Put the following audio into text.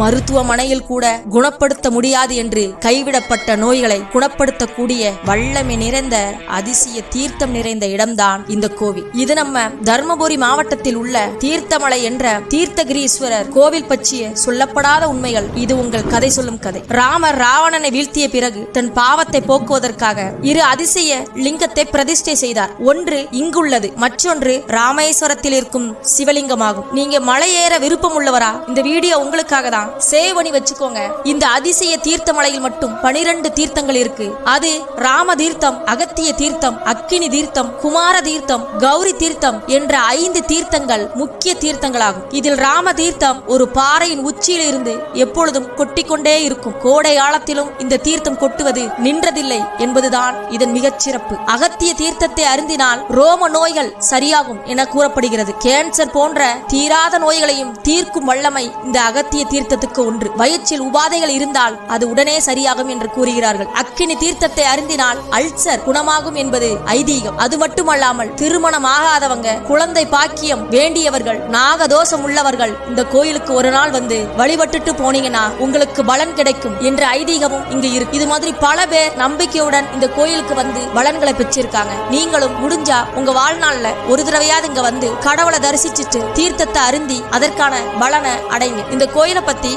மருத்துவமனையில் கூட குணப்படுத்த முடியாது என்று கைவிடப்பட்ட நோய்களை குணப்படுத்தக்கூடிய வல்லமை நிறைந்த அதிசய தீர்த்தம் நிறைந்த இடம்தான் இந்த கோவில். இது நம்ம தர்மபுரி மாவட்டத்தில் உள்ள தீர்த்தமலை என்ற தீர்த்தகிரீஸ்வரர் கோவில் பற்றிய சொல்லப்படாத உண்மைகள். இது உங்கள் கதை சொல்லும் கதை. ராமர் ராவணனை வீழ்த்திய பிறகு தன் பாவத்தை போக்குவதற்காக 2 அதிசய லிங்கத்தை பிரதிஷ்டை செய்தார். ஒன்று இங்குள்ளது, மற்றொன்று ராமேஸ்வரத்தில் இருக்கும் சிவலிங்கமாகும். நீங்க மலை ஏற விருப்பம் உள்ளவரா? இந்த வீடியோ உங்களுக்காக தான். சேவ் பண்ணி வச்சுக்கோங்க. இந்த அதிசய தீர்த்தமலையில் மட்டும் 12 தீர்த்தங்கள் இருக்கு. அது ராம தீர்த்தம், அகத்திய தீர்த்தம், அக்கினி தீர்த்தம், குமார தீர்த்தம், கௌரி தீர்த்தம் என்ற 5 தீர்த்தங்கள் முக்கிய தீர்த்தங்களாகும். இதில் ராம தீர்த்தம் ஒரு பாறையின் உச்சியில் இருந்து எப்பொழுதும் கொட்டிக்கொண்டே இருக்கும். கோடை காலத்திலும் இந்த தீர்த்தம் கொட்டுவது நின்றதில்லை என்பதுதான் இதன் மிகச்சிறப்பு. அகத்திய தீர்த்தத்தை அருந்தினால் ரோம நோய்கள் சரியாகும் என கூறப்படுகிறது. கேன்சர் போன்ற தீராத நோய்களையும் தீர்க்கும் வல்லமை இந்த அகத்திய தீர்த்தத்துக்கு ஒன்று. வயிற்றில் உபாதைகள் இருந்தால் அது உடனே சரியாகும் என்று கூறுகிறார்கள். அக்கினி தீர்த்தத்தை அருந்தினால் அல்சர் குணமாகும் என்பது ஐதீகம். அது மட்டுமல்லாமல் திருமணம் ஆகாதவங்க, குழந்தை பாக்கியம் வேண்டியவர்கள், நாகதோஷம் உள்ளவர்கள் இந்த கோயிலுக்கு ஒரு நாள் வந்து வழிபட்டுட்டு போனீங்கன்னா உங்களுக்கு பலன் கிடைக்கும் என்ற ஐதீகமும் இங்கு இருக்கு. இது மாதிரி பல பேர் நம்பிக்கையுடன் இந்த கோயிலுக்கு வந்து பலன்களை பெற்றிருக்காங்க. நீங்களும் முடிஞ்சா உங்க வாழ்நாள்ல ஒரு தடவையாவது இங்க வந்து கடவுளை தரிசிச்சுட்டு தீர்த்தத்தை அருந்தி அதற்கான பலனை அடைங்க. இந்த கோயிலை பத்தி